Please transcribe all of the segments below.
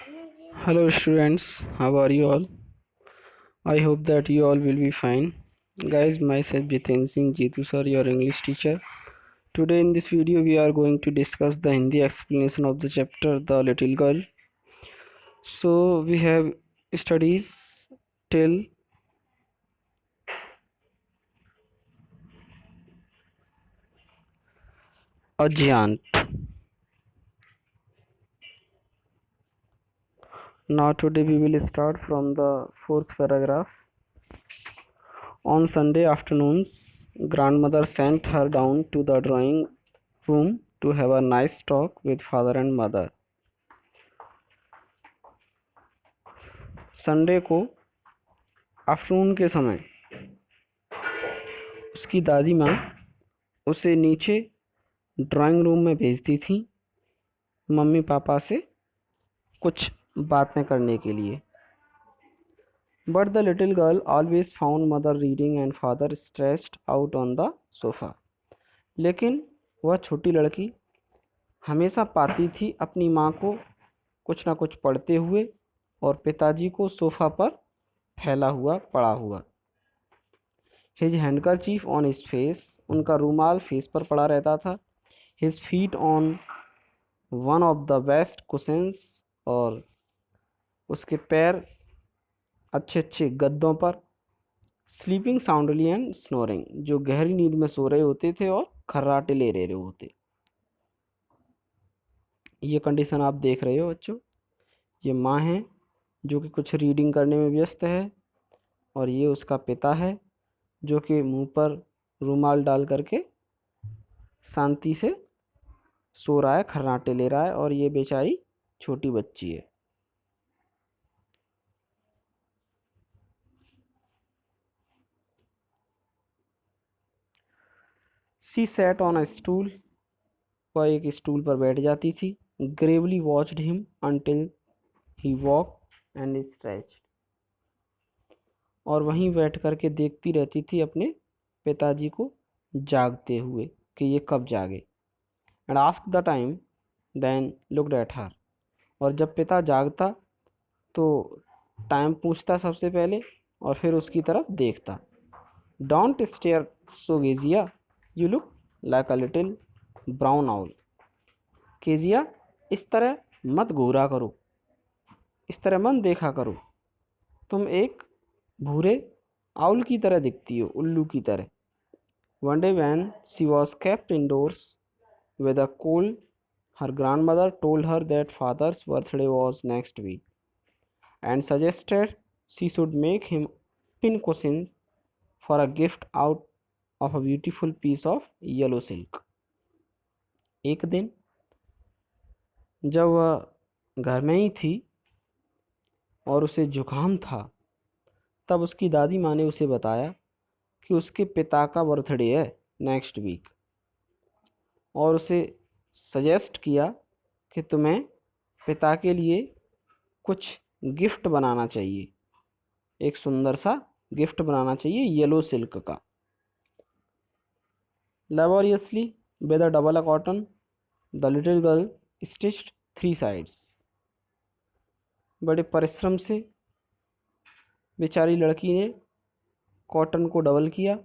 Hello students, how are you all? I hope that you all will be fine. Guys, myself Jiten Singh Jeetu sir, your English teacher. Today in this video we are going to discuss the Hindi explanation of the chapter The Little Girl. So we have studies till a giant. Now today we will start from the fourth paragraph. On Sunday afternoons, grandmother sent her down to the drawing room to have a nice talk with father and mother. Sunday को afternoon के समय उसकी दादी माँ उसे नीचे drawing room में भेजती थी मम्मी पापा से कुछ बातें करने के लिए। But the little girl always found mother reading and father stretched out on the sofa. लेकिन वह छोटी लड़की हमेशा पाती थी अपनी माँ को कुछ ना कुछ पढ़ते हुए और पिताजी को सोफ़ा पर फैला हुआ पड़ा हुआ। His handkerchief on his face, उनका रूमाल फेस पर पड़ा रहता था। His feet on one of the best cushions, और उसके पैर अच्छे अच्छे गद्दों पर। स्लीपिंग साउंडली एंड स्नोरिंग, जो गहरी नींद में सो रहे होते थे और खर्राटे ले रहे होते। ये कंडीशन आप देख रहे हो बच्चों। ये माँ है जो कि कुछ रीडिंग करने में व्यस्त है, और ये उसका पिता है जो कि मुंह पर रूमाल डाल करके शांति से सो रहा है, खर्राटे ले रहा है, और ये बेचारी छोटी बच्ची है। She sat on a stool, वह एक स्टूल पर बैठ जाती थी। Gravely watched him until he walk and stretched, और वहीं बैठ कर के देखती रहती थी अपने पिताजी को जागते हुए कि ये कब जागे। And ask the time then looked at her, और जब पिता जागता तो टाइम पूछता सबसे पहले और फिर उसकी तरफ देखता। Don't stare so Kezia, you look like a little brown owl. Kezia, इस तरह मत घूरा करो, इस तरह मत देखा करो, तुम एक भूरे आउल की तरह दिखती हो, उल्लू की तरह। One day when she was kept indoors with a cold, her grandmother told her that father's birthday was next week and suggested she should make him pin cushions for a gift out of a beautiful piece of yellow silk. एक दिन जब वह घर में ही थी और उसे जुकाम था, तब उसकी दादी माँ ने उसे बताया कि उसके पिता का बर्थडे है नेक्स्ट वीक, और उसे सजेस्ट किया कि तुम्हें पिता के लिए कुछ गिफ्ट बनाना चाहिए, एक सुंदर सा गिफ्ट बनाना चाहिए येलो सिल्क का। Laboriously with a double cotton the little girl stitched 3 sides, बड़े परिश्रम से बेचारी लड़की ने कॉटन को डबल किया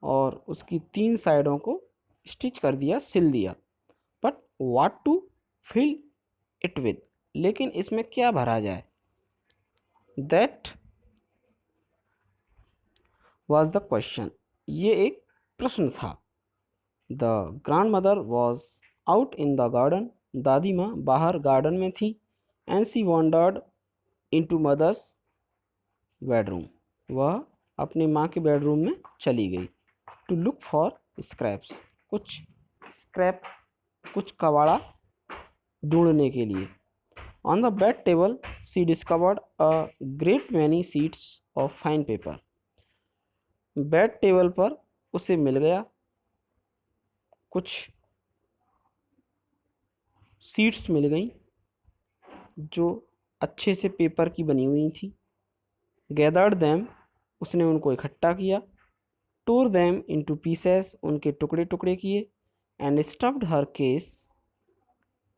और उसकी 3 साइडों को स्टिच कर दिया, सिल दिया। But what to fill it with, लेकिन इसमें क्या भरा जाए। दैट वॉज द क्वेश्चन, ये एक प्रश्न था। The grandmother was out in the garden, दादी माँ बाहर गार्डन में थी। And she wandered into mother's bedroom, वह अपनी माँ के बेडरूम में चली गई। टू लुक फॉर स्क्रैप्स, कुछ स्क्रैप, कुछ कबाड़ा ढूंढने के लिए। On the bed table she discovered a great many sheets of fine paper, bed table पर उसे मिल गया कुछ शीट्स मिल गई जो अच्छे से पेपर की बनी हुई थी। गैदर्ड दैम, उसने उनको इकट्ठा किया। टोर दैम इनटू पीसेस, उनके टुकड़े टुकड़े किए। एंड स्टफ्ड हर केस,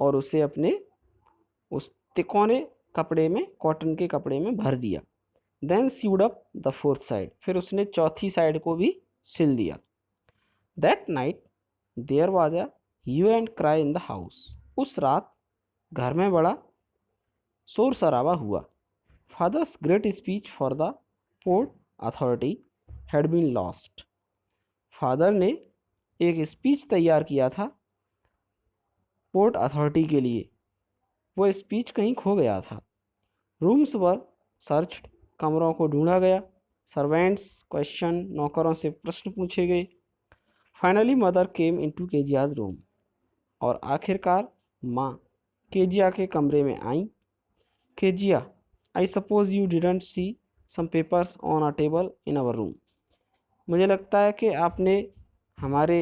और उसे अपने उस तिकोने कपड़े में, कॉटन के कपड़े में भर दिया। Then sewed up the fourth side, फिर उसने चौथी साइड को भी सिल दिया। That night there was a hue and cry in the house, उस रात घर में बड़ा शोर शराबा हुआ। Father's great speech for the port authority had been lost, father ने एक स्पीच तैयार किया था पोर्ट अथॉरिटी के लिए, वो स्पीच कहीं खो गया था। रूम्स वर सर्च्ड, कमरों को ढूंढा गया। सर्वेंट्स क्वेश्चन, नौकरों से प्रश्न पूछे गए। Finally mother came into Kezia's room, और आखिरकार माँ केजिया के कमरे में आई। Kezia, I suppose you didn't see some papers on a table in our room, मुझे लगता है कि आपने हमारे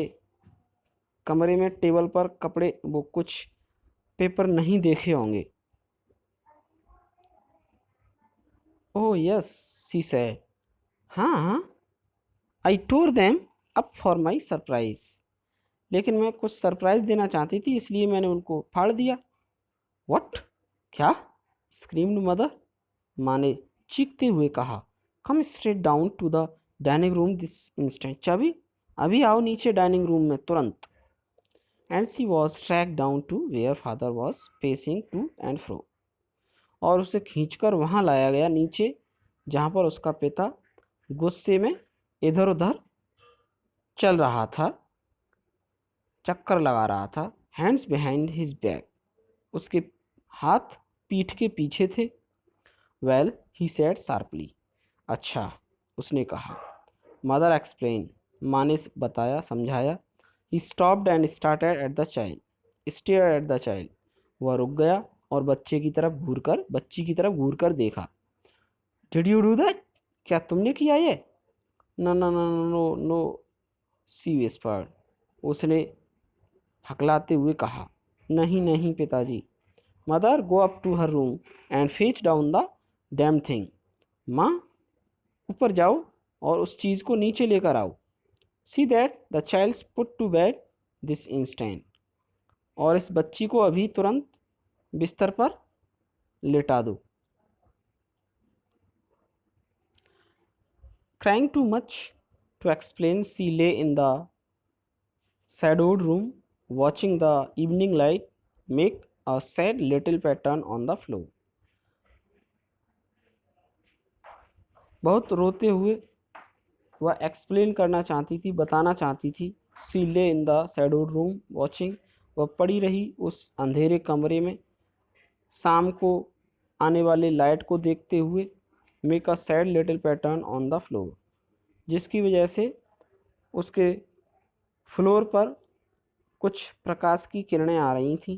कमरे में टेबल पर कपड़े वो कुछ पेपर नहीं देखे होंगे। ओह यस, सी सेड, हाँ, I tore them up for my surprise, लेकिन मैं कुछ सरप्राइज देना चाहती थी इसलिए मैंने उनको फाड़ दिया। व्हाट, क्या? स्क्रीम्ड मदर, माँ ने चीखते हुए कहा। Come straight down to the dining room this instant, चाबी, अभी आओ नीचे डाइनिंग रूम में तुरंत। And she was track down to where father was pacing to and fro, और उसे खींचकर वहाँ लाया गया नीचे जहाँ पर उसका पिता गुस्से में इधर उधर चल रहा था, चक्कर लगा रहा था। हैंड्स बिहाइंड हिज बैक, उसके हाथ पीठ के पीछे थे। वेल, ही सेड शार्पली, अच्छा, उसने कहा। मदर एक्सप्लेन, माँ ने बताया, समझाया। He stopped and started at the child, stare at the child, वह रुक गया और बच्ची की तरफ घूर कर देखा। डिड यू डू दैट, क्या तुमने किया ये? No no no no no, she whispered, उसने हकलाते हुए कहा। नहीं नहीं पिताजी। Mother, go up to her room and fetch down the damn thing, माँ ऊपर जाओ और उस चीज़ को नीचे लेकर आओ। See that the child's put to bed this instant, और इस बच्ची को अभी तुरंत बिस्तर पर लेटा दो। Crying too much to explain, she lay in the shadowed room, watching the evening light make a sad little pattern on the floor. बहुत रोते हुए वह एक्सप्लेन करना चाहती थी, बताना चाहती थी। सी ले in the shadowed room watching, वह पड़ी रही उस अंधेरे कमरे में, शाम को आने वाले लाइट को देखते हुए। Make a sad little pattern on the floor, जिसकी वजह से उसके फ्लोर पर कुछ प्रकाश की किरणें आ रही थीं।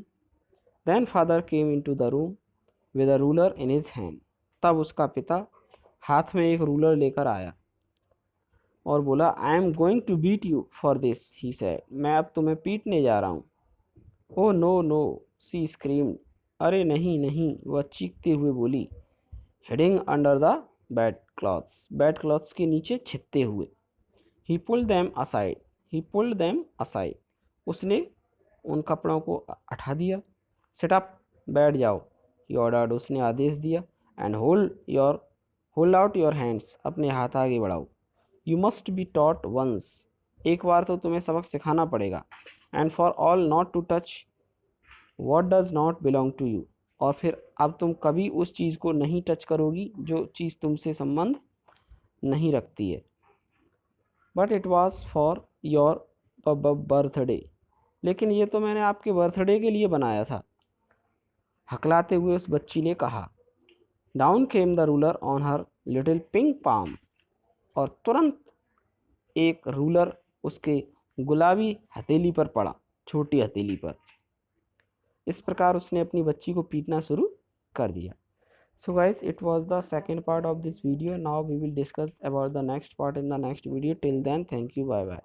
Then father came into the room with a ruler in his hand, तब उसका पिता हाथ में एक रूलर लेकर आया और बोला, I am going to beat you for this, he said, मैं अब तुम्हें पीटने जा रहा हूँ। Oh no no, she screamed, अरे नहीं नहीं, वह चीखते हुए बोली। Hiding under the bed clothes के नीचे छिपते हुए। ही पुल्ड देम असाइड, उसने उन कपड़ों को हटा दिया। सिट अप, बैठ जाओ, ही ऑर्डर्ड, उसने आदेश दिया। And hold out your hands, अपने हाथ आगे बढ़ाओ। You must be taught once, एक बार तो तुम्हें सबक सिखाना पड़ेगा। And for all not to touch what does not belong to you, और फिर अब तुम कभी उस चीज़ को नहीं टच करोगी जो चीज़ तुमसे संबंध नहीं रखती है। But it was for your birthday, लेकिन ये तो मैंने आपके बर्थडे के लिए बनाया था, हकलाते हुए उस बच्ची ने कहा। Down came the ruler on her little pink palm, और तुरंत एक रूलर उसके गुलाबी हथेली पर पड़ा, छोटी हथेली पर। इस प्रकार उसने अपनी बच्ची को पीटना शुरू कर दिया। So guys, it was the second part of this video. Now we will discuss about the next part in the next video. Till then, thank you, bye bye.